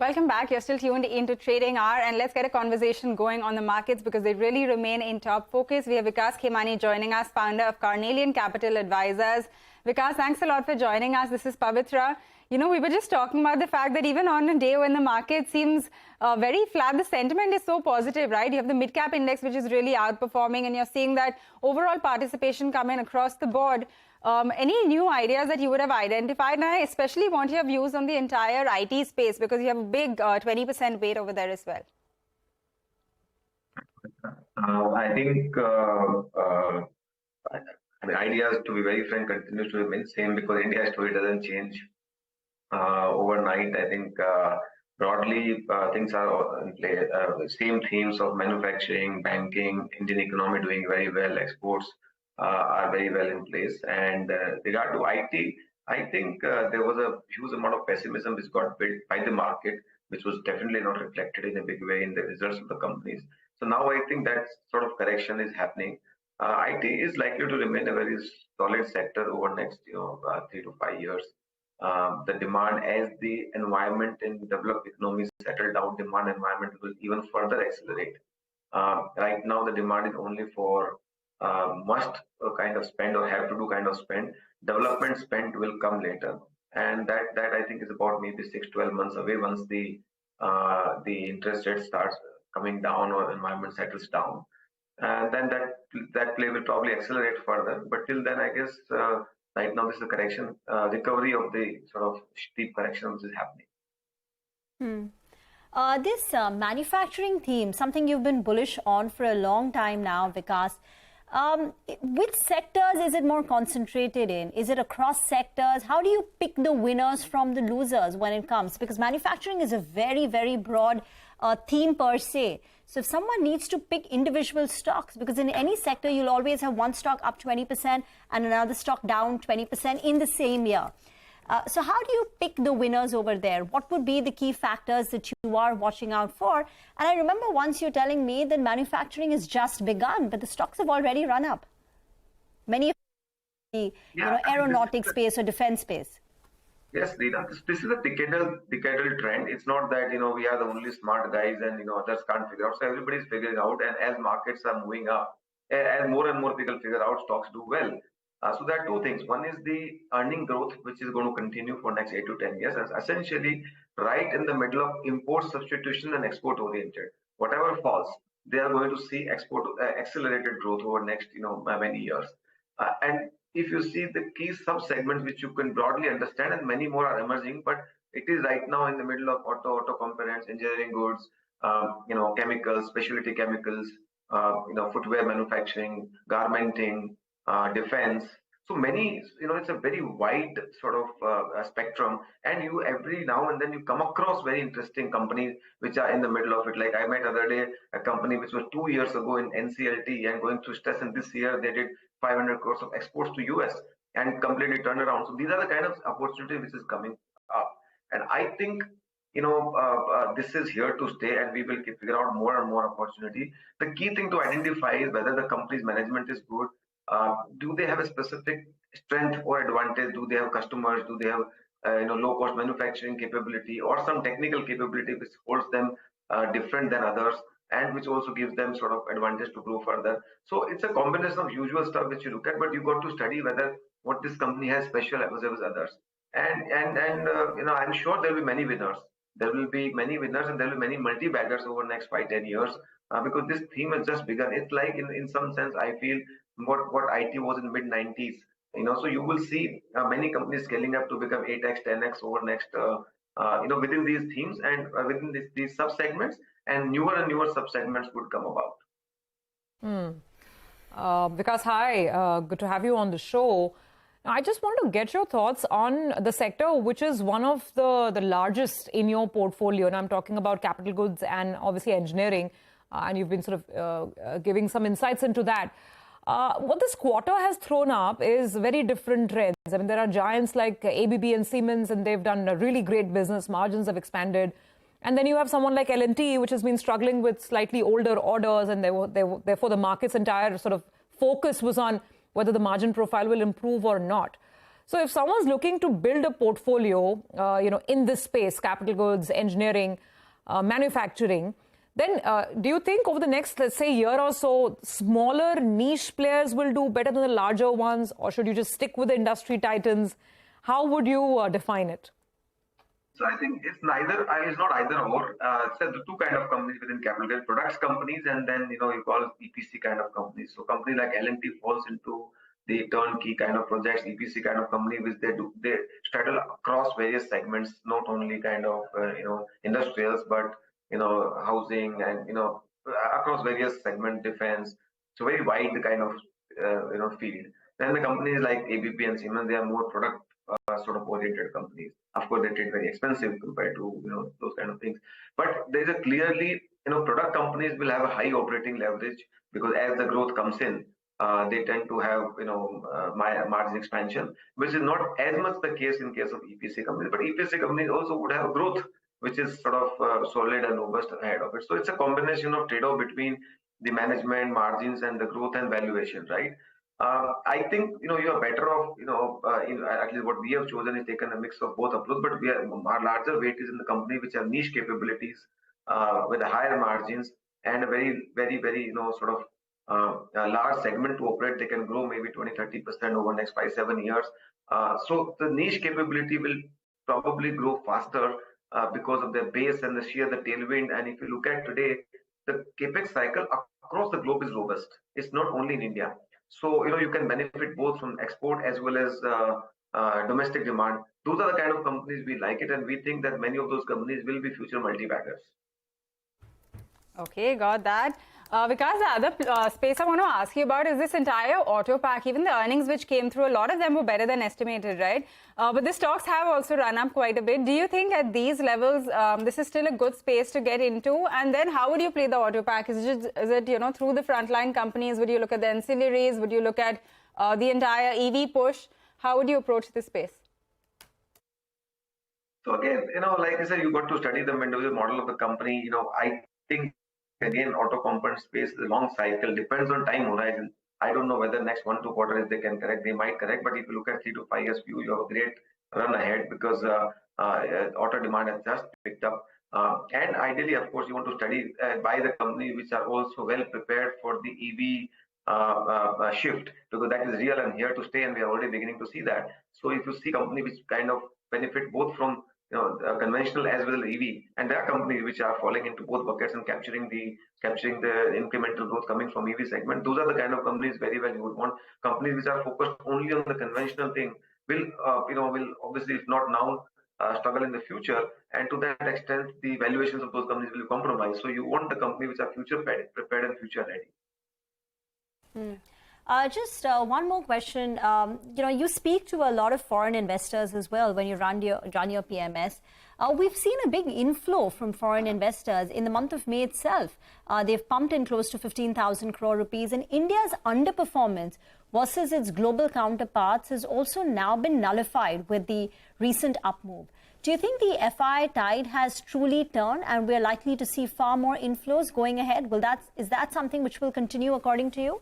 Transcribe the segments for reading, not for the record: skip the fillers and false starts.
Welcome back. You're still tuned into Trading Hour, and let's get a conversation going on the markets because they really remain in top focus. We have Vikas Khemani joining us, founder of Carnelian Capital Advisors. Vikas, thanks a lot for joining us. This is Pavitra. You know, we were just talking about the fact that even on a day when the market seems very flat, the sentiment is so positive, right? You have the mid-cap index, which is really outperforming, and you're seeing that overall participation come in across the board. Any new ideas that you would have identified? And I especially want your views on the entire IT space because you have a big 20% weight over there as well. I think ideas, to be very frank, continues to remain same because India's story doesn't change overnight. I think broadly things are in play. Same themes of manufacturing, banking, Indian economy doing very well, exports are very well in place. And regard to IT, I think there was a huge amount of pessimism which got built by the market, which was definitely not reflected in a big way in the results of the companies. So now I think that sort of correction is happening. IT is likely to remain a very solid sector over next 3 to 5 years. The demand, as the environment in developed economies settle down, demand environment will even further accelerate. Right now, the demand is only for must kind of spend or have to do kind of spend. Development spend will come later, and that I think is about maybe 6-12 months away once the interest rate starts coming down or environment settles down, and then that play will probably accelerate further. But till then, I guess right now this is a correction, recovery of the sort of steep correction which is happening. This manufacturing theme, something you've been bullish on for a long time now, Vikas. Which sectors is it more concentrated in? Is it across sectors? How do you pick the winners from the losers when it comes? Because manufacturing is a very, very broad theme per se. So if someone needs to pick individual stocks, because in any sector, you'll always have one stock up 20% and another stock down 20% in the same year. So how do you pick the winners over there? What would be the key factors that you are watching out for? And I remember once you're telling me that manufacturing has just begun, but the stocks have already run up. Many of the aeronautics space or defense space. Yes, this is a decadal trend. It's not that we are the only smart guys and others can't figure out. So everybody's figuring out, and as markets are moving up, as more and more people figure out, stocks do well. So there are two things. One is the earning growth, which is going to continue for next 8 to 10 years, as essentially right in the middle of import substitution and export oriented. Whatever falls, they are going to see export accelerated growth over next many years. And if you see the key sub-segments which you can broadly understand, and many more are emerging, but it is right now in the middle of auto components, engineering goods, chemicals, specialty chemicals, footwear manufacturing, garmenting, defense. So many, it's a very wide sort of spectrum, and you every now and then you come across very interesting companies which are in the middle of it. Like I met other day a company which was 2 years ago in NCLT and going through stress, and this year they did 500 crores of exports to US and completely turned around. So these are the kind of opportunity which is coming up, and I think this is here to stay, and we will figure out more and more opportunity. The key thing to identify is whether the company's management is good. Do they have a specific strength or advantage? Do they have customers? Do they have low-cost manufacturing capability or some technical capability which holds them different than others, and which also gives them sort of advantage to grow further? So it's a combination of usual stuff which you look at, but you got to study whether what this company has special as well as others. And I'm sure there will be many winners. There will be many winners, and there will be many multi-baggers over the next 5-10 years because this theme has just begun. It's like in some sense, I feel what IT was in the mid-90s. So you will see many companies scaling up to become 8x, 10x over next, within these themes and within these sub-segments, and newer sub-segments would come about. Vikas, hi. Good to have you on the show. I just want to get your thoughts on the sector, which is one of the largest in your portfolio. And I'm talking about capital goods and obviously engineering. And you've been sort of giving some insights into that. What this quarter has thrown up is very different trends. I mean, there are giants like ABB and Siemens, and they've done a really great business. Margins have expanded. And then you have someone like L&T, which has been struggling with slightly older orders, and therefore the market's entire sort of focus was on whether the margin profile will improve or not. So if someone's looking to build a portfolio, in this space, capital goods, engineering, manufacturing, then do you think over the next, let's say, year or so, smaller niche players will do better than the larger ones, or should you just stick with the industry titans? How would you define it? So I think it's not either or. So the two kind of companies within capital goods, products companies, and then you call it EPC kind of companies. So companies like L&T falls into the turnkey kind of projects, EPC kind of company, which they straddle across various segments, not only kind of industrials, but housing and across various segment, defense. So very wide kind of field. Then the companies like ABB and Siemens, they are more product sort of oriented companies. Of course, they trade very expensive compared to those kind of things. But there is a clearly product companies will have a high operating leverage, because as the growth comes in, they tend to have margin expansion, which is not as much the case in case of EPC companies. But EPC companies also would have growth, which is sort of solid and robust ahead of it. So it's a combination of trade-off between the management margins and the growth and valuation, right? I think you are better off. At least what we have chosen is taken a mix of both approach. But our larger weight is in the company which have niche capabilities with higher margins and a very, very, very sort of a large segment to operate. They can grow maybe 20-30% over the next 5-7 years. So the niche capability will probably grow faster because of their base and the tailwind. And if you look at today, the capex cycle across the globe is robust. It's not only in India. So you can benefit both from export as well as domestic demand. Those are the kind of companies we like it, and we think that many of those companies will be future multi-baggers. Okay, got that. Vikas, the other space I want to ask you about is this entire auto pack. Even the earnings which came through, a lot of them were better than estimated, right? But the stocks have also run up quite a bit. Do you think at these levels, this is still a good space to get into? And then how would you play the auto pack? Is it through the frontline companies? Would you look at the ancillaries? Would you look at the entire EV push? How would you approach this space? So again, like I said, you got to study the individual model of the company. I think, again, auto component space is a long cycle, depends on time horizon. I don't know whether next 1-2 quarters they can correct. They might correct, but if you look at 3 to 5 years view, you have a great run ahead, because auto demand has just picked up. And ideally, of course, you want to study buy the company which are also well prepared for the EV shift, because that is real and here to stay, and we are already beginning to see that. So if you see company which kind of benefit both from conventional as well as EV, and there are companies which are falling into both buckets and capturing the incremental growth coming from EV segment. Those are the kind of companies very well you would want. Companies which are focused only on the conventional thing will obviously, if not now, struggle in the future, and to that extent the valuations of those companies will be compromised. So you want the company which are future prepared and future ready. Just one more question. You speak to a lot of foreign investors as well when you run your PMS. We've seen a big inflow from foreign investors in the month of May itself. They've pumped in close to 15,000 crore rupees, and India's underperformance versus its global counterparts has also now been nullified with the recent up move. Do you think the FI tide has truly turned and we're likely to see far more inflows going ahead? Is that something which will continue according to you?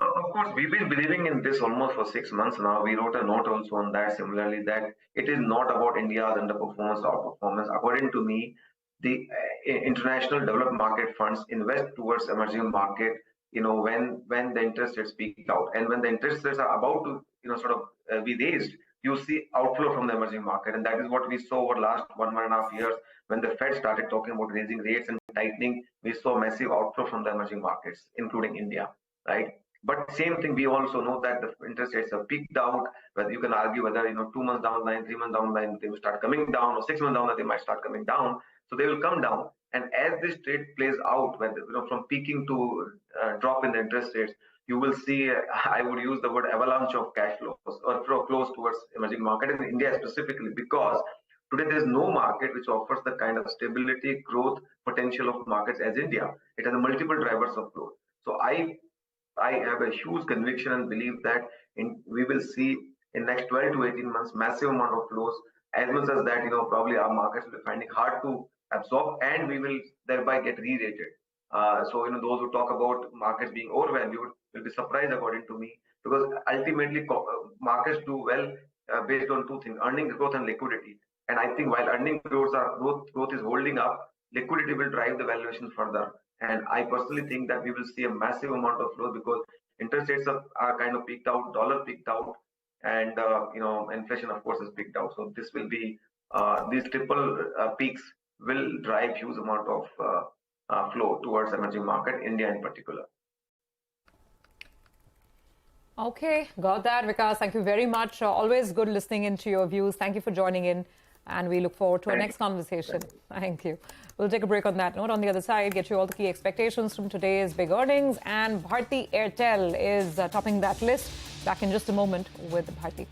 Of course, we've been believing in this almost for 6 months now. We wrote a note also on that similarly, that it is not about India's underperformance or outperformance. According to me, the international developed market funds invest towards emerging market, when the interest rates peak out. And when the interest rates are about to, be raised, you see outflow from the emerging market. And that is what we saw over the last 1.5 years. When the Fed started talking about raising rates and tightening, we saw massive outflow from the emerging markets, including India, right? But same thing, we also know that the interest rates have peaked out. Whether you can argue whether 2 months down the line, 3 months down the line, they will start coming down, or 6 months down the line, they might start coming down. So they will come down. And as this trade plays out, whether from peaking to drop in the interest rates, you will see, I would use the word avalanche of cash flows or flows towards emerging market in India specifically, because today there is no market which offers the kind of stability, growth potential of markets as India. It has multiple drivers of growth. So I have a huge conviction and belief that we will see in next 12 to 18 months massive amount of flows. As much as that, probably our markets will be finding hard to absorb, and we will thereby get re-rated. So those who talk about markets being overvalued will be surprised, according to me, because ultimately markets do well based on two things: earnings growth and liquidity. And I think while earning growth is holding up, liquidity will drive the valuation further. And I personally think that we will see a massive amount of flow because interest rates are kind of peaked out, dollar peaked out, and inflation of course is peaked out. So this will be these triple peaks will drive huge amount of flow towards emerging market, India in particular. Okay, got that, Vikas. Thank you very much. Always good listening into your views. Thank you for joining in. And we look forward to our next conversation. Thank you. We'll take a break on that note. On the other side, get you all the key expectations from today's big earnings. And Bharti Airtel is topping that list. Back in just a moment with Bharti.